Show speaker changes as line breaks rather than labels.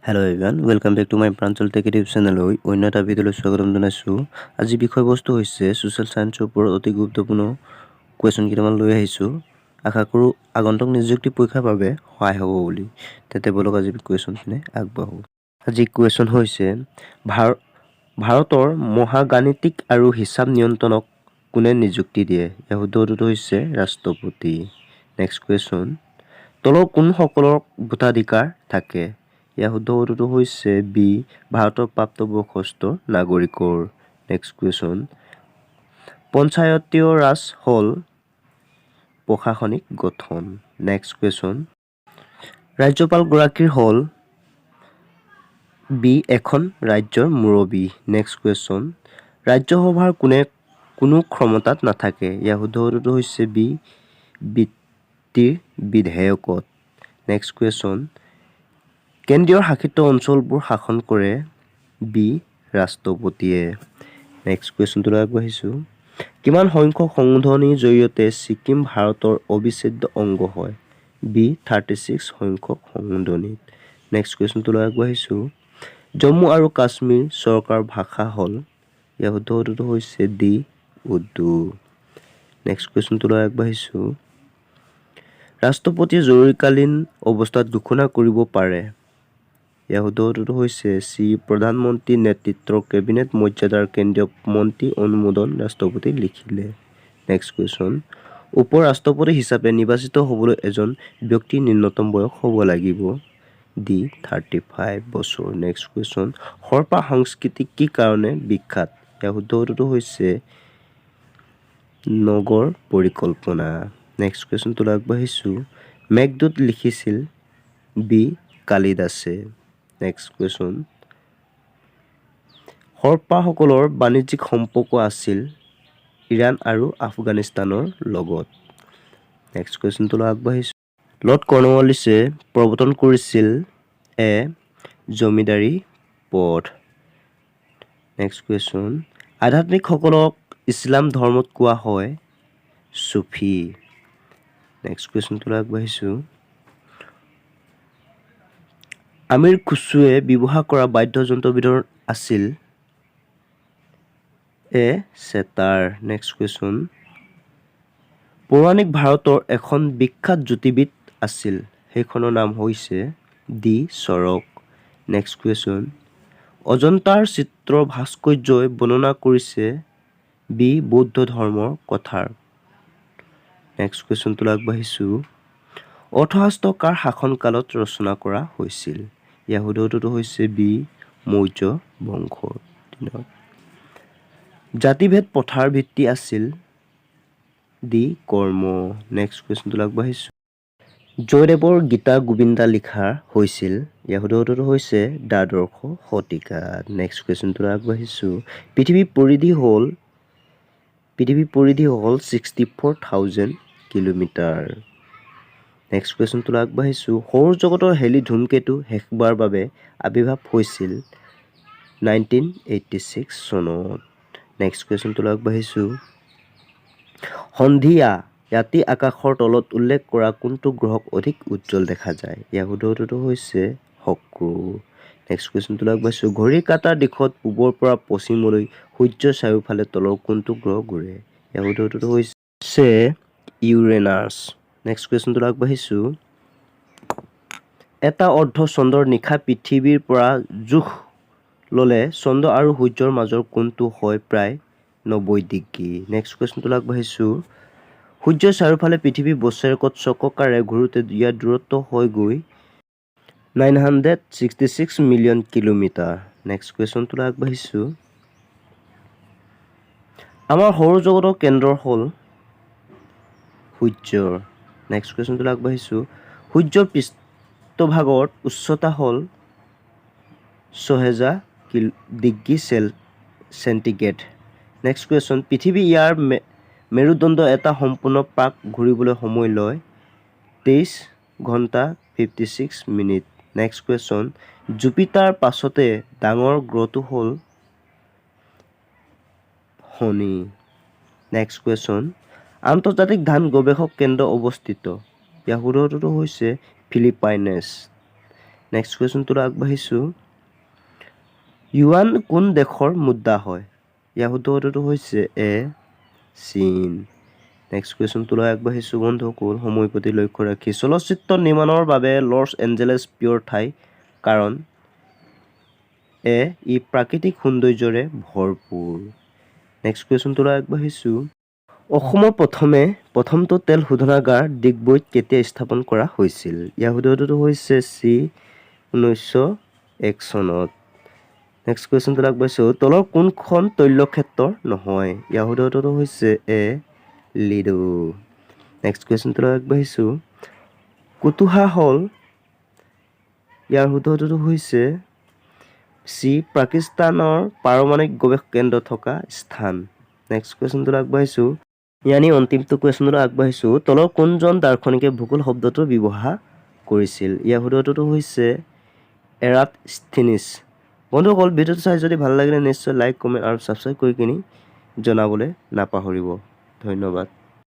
Hello everyone, welcome back to my Pranchal Tech YouTube channel. অন্য এটা ভিডিঅ'লৈ স্বাগতম জনাইছোঁ। আজি বিষয়বস্তু হৈছে সোশ্যাল সায়েন্সৰ ওপৰত অতি গুৰুত্বপূৰ্ণ কুৱেশ্যন কেইটামান লৈ আহিছোঁ। আশা কৰোঁ আগন্তুক নিযুক্তি পৰীক্ষাৰ বাবে সহায় হ'ব বুলি। তেন্তে বলক আজি কুৱেশ্যনখিনি আগবাঢ়ো। আজি কুৱেশ্যন হৈছে ভাৰতৰ মহাগাণিতিক আৰু হিচাপ নিয়ন্ত্ৰণক কোনে নিযুক্তি দিয়ে? ইয়াৰ শুদ্ধটো হৈছে ৰাষ্ট্ৰপতি। নেক্সট কুৱেশ্যন, তলৰ কোনসকলৰ ভোটাধিকাৰ থাকে? ইয়াৰ শুদ্ধ উত্তৰটো হৈছে বি, ভাৰতৰ প্ৰাপ্তবয়স্ক নাগৰিকৰ। নেক্সট কুৱেশ্যন, পঞ্চায়তীয় ৰাজ হ'ল প্ৰশাসনিক গঠন। নেক্সট কুৱেশ্যন, ৰাজ্যপালগৰাকীৰ হ'ল বি, এখন ৰাজ্যৰ মুৰব্বী। নেক্সট কুৱেশ্যন, ৰাজ্যসভাৰ কোনো ক্ষমতাত নাথাকে। ইয়াৰ শুদ্ধ উত্তৰটো হৈছে বি, বৃত্তিৰ বিধেয়কত। নেক্সট কুৱেশ্যন, কেন্দ্ৰীয় শাসিত অঞ্চলবোৰ শাসন কৰে বি, ৰাষ্ট্ৰপতিয়ে। নেক্সট কুৱেশ্যনটোলৈ আগবাঢ়িছোঁ। কিমান সংখ্যক সংশোধনীৰ জৰিয়তে ছিকিম ভাৰতৰ অবিচ্ছেদ্য অংগ হয়? বি, 36 সংখ্যক সংশোধনীত। নেক্সট কুৱেশ্যনটোলৈ আগবাঢ়িছোঁ। জম্মু আৰু কাশ্মীৰ চৰকাৰৰ ভাষা হ'ল? ইয়াৰ শুদ্ধ উত্তৰটো হৈছে ডি, উৰ্দু। নেক্সট কুৱেশ্যনটোলৈ আগবাঢ়িছোঁ। ৰাষ্ট্ৰপতিয়ে জৰুৰীকালীন অৱস্থাত ঘোষণা কৰিব পাৰে? ইয়াৰ শুদ্ধ উত্তৰটো হৈছে চি, প্ৰধানমন্ত্ৰীৰ নেতৃত্বৰ কেবিনেট মৰ্যাদাৰ কেন্দ্ৰীয় মন্ত্ৰী অনুমোদন ৰাষ্ট্ৰপতি লিখিলে। নেক্সট কুৱেশ্যন, উপ ৰাষ্ট্ৰপতি হিচাপে নিৰ্বাচিত হ'বলৈ এজন ব্যক্তিৰ ন্যূনতম বয়স হ'ব লাগিব? ডি, 35 বছৰ। নেক্সট কুৱেশ্যন, হৰপ্পা সংস্কৃতি কি কাৰণে বিখ্যাত? ইয়াৰ শুদ্ধ উত্তৰটো হৈছে নগৰ পৰিকল্পনা। নেক্সট কুৱেশ্যনটোলৈ আগবাঢ়িছোঁ। মেঘদূত লিখিছিল? বি, কালিদাসে। নেক্সট কুৱেশ্যন, হৰপ্পাসকলৰ বাণিজ্যিক সম্পৰ্ক আছিল ইৰাণ আৰু আফগানিস্তানৰ লগত। নেক্সট কুৱেশ্যনটোলৈ আগবাঢ়িছোঁ। লৰ্ড কৰ্ণৱালিছে প্ৰৱৰ্তন কৰিছিল এ, জমিদাৰী পথ। নেক্সট কুৱেশ্যন, আধ্যাত্মিকসকলক ইছলাম ধৰ্মত কোৱা হয় চুফি। নেক্সট কুৱেশ্যনটোলৈ আগবাঢ়িছোঁ। আমিৰ খুশ্ৰুৱে ব্যৱহাৰ কৰা বাদ্যযন্ত্ৰৰ ভিতৰত আছিল এ, চেতাৰ। নেক্সট কুৱেশ্যন, পৌৰাণিক ভাৰতৰ এখন বিখ্যাত জ্যোতিৰ্বিদ আছিল, সেইখনৰ নাম হৈছে ডি, চৰক। নেক্সট কুৱেশ্যন, অজন্তাৰ চিত্ৰ ভাস্কৰ্যই বৰ্ণনা কৰিছে বি, বৌদ্ধ ধৰ্মৰ কথাৰ। নেক্সট কুৱেশ্যনটোলৈ আগবাঢ়িছোঁ। অৰ্থশাস্ত্ৰ কাৰ শাসনকালত ৰচনা কৰা হৈছিল? ইয়াৰ শুদ্ধ উত্তৰটো হৈছে বি, মৌৰ্য বংশৰ দিনত। জাতিভেদ প্ৰথাৰ ভিত্তি আছিল ডি, কৰ্ম। নেক্সট কুৱেশ্যনটোলৈ আগবাঢ়িছোঁ। জয়দেৱৰ গীতা গোবিন্দা লিখা হৈছিল? ইয়াৰ শুদ্ধ উত্তৰটো হৈছে দ্বাদশ শতিকাত। নেক্সট কুৱেশ্যনটোলৈ আগবাঢ়িছোঁ। পৃথিৱীৰ পৰিধি হ'ল 64,000 কিলোমিটাৰ। নেক্সট কুৱেশ্যনটোলৈ আগবাঢ়িছোঁ। সৌৰজগতৰ হেলি ধূমকেতু শেষবাৰৰ বাবে আৱিৰ্ভাৱ হৈছিল 1986 চনত। নেক্সট কুৱেশ্যনটোলৈ আগবাঢ়িছোঁ। সন্ধিয়া ৰাতি আকাশৰ তলত উল্লেখ কৰা কোনটো গ্ৰহক অধিক উজ্জ্বল দেখা যায়? ইয়াৰ শুদ্ধ উত্তৰটো হৈছে শুক্ৰ। নেক্সট কুৱেশ্যনটোলৈ আগবাঢ়িছোঁ। ঘড়ীৰ কাঁটাৰ দিশত পূবৰ পৰা পশ্চিমলৈ সূৰ্যৰ চাৰিওফালে তলৰ কোনটো গ্ৰহ ঘূৰে? ইয়াৰ শুদ্ধ উত্তৰটো হৈছে ইউৰেনাছ। নেক্সট কুৱেশ্যনটোলৈ আগবাঢ়িছোঁ। এটা অৰ্ধ চন্দ্ৰৰ নিশা পৃথিৱীৰ পৰা জোখ ল'লে চন্দ্ৰ আৰু সূৰ্যৰ মাজৰ কোণটো হয় প্ৰায় 90 ডিগ্ৰী। নেক্সট কুৱেশ্যনটোলৈ আগবাঢ়িছোঁ। সূৰ্যৰ চাৰিওফালে পৃথিৱী বছৰেকত চক্ৰাকাৰে ঘূৰোতে ইয়াৰ দূৰত্ব হয়গৈ 966 মিলিয়ন কিলোমিটাৰ। নেক্সট কুৱেশ্যনটোলৈ আগবাঢ়িছোঁ। আমাৰ সৌৰজগতৰ কেন্দ্ৰ হ'ল সূৰ্য। নেক্সট কুৱেশ্যনটোলৈ আগবাঢ়িছোঁ। সূৰ্যৰ পৃষ্ঠভাগৰ উচ্চতা হ'ল 6000 ডিগ্ৰী চেণ্টিগ্ৰেড। নেক্সট কুৱেশ্যন, পৃথিৱী ইয়াৰ মেৰুদণ্ড এটা সম্পূৰ্ণ পাক ঘূৰিবলৈ সময় লয় 23 ঘণ্টা 56 মিনিট। নেক্সট কুৱেশ্যন, জুপিটাৰ পাছতে ডাঙৰ গ্ৰহটো হ'ল শনি। নেক্সট কুৱেশ্যন, আন্তৰ্জাতিক ধান গৱেষক কেন্দ্ৰ অৱস্থিত? ইয়াৰ শুদ্ধ উত্তৰটো হৈছে ফিলিপাইনছ। নেক্সট কুৱেশ্যনটোলৈ আগবাঢ়িছোঁ ইউৱান কোন দেশৰ মুদ্ৰা হয় ইয়াৰ শুদ্ধটো হৈছে এ চীন নেক্সট কুৱেশ্যনটোলৈ আগবাঢ়িছোঁ বন্ধুসকল সময় প্ৰতি লক্ষ্য ৰাখি চলচ্চিত্ৰ নিৰ্মাণৰ বাবে লছ এঞ্জেলেছ প্ৰিয় ঠাই কাৰণ এ ই প্ৰাকৃতিক সৌন্দৰ্যৰে ভৰপূৰ নেক্সট কুৱেশ্যনটোলৈ আগবাঢ়িছোঁ অসমৰ প্ৰথমটো তেল শোধনাগাৰ ডিগবৈত কেতিয়া স্থাপন কৰা হৈছিল ইয়াৰ শুদ্ধটো হৈছে চি 1901 চনত নেক্সট কুৱেশ্যনটোলৈ আগবাঢ়িছোঁ তলৰ কোনখন তৈলক্ষেত্ৰ নহয় ইয়াৰ শুদ্ধটো হৈছে এ লিডো নেক্সট কুৱেশ্যনটোলৈ আগবাঢ়িছোঁ কুতুহা হ'ল ইয়াৰ শুদ্ধটো হৈছে চি পাকিস্তানৰ পাৰমাণৱিক গৱেষণা কেন্দ্ৰ থকা স্থান নেক্সট কুৱেশ্যনটোলৈ আগবাঢ়িছোঁ অন্তিমটো কুৱেশ্যনলৈ আগবাঢ়িছোঁ তলৰ কোনজন দাৰ্শনিকে ভূগোল শব্দটো ব্যৱহাৰ কৰিছিল ইয়াৰ শুদ্ধটো হৈছে এৰাটস্থিনিছ বন্ধুসকল ভিডিঅ'টো চাই যদি ভাল লাগিলে নিশ্চয় লাইক কমেণ্ট আৰু ছাবস্ক্ৰাইব কৰি কিনি জনাবলৈ নাপাহৰিব ধন্যবাদ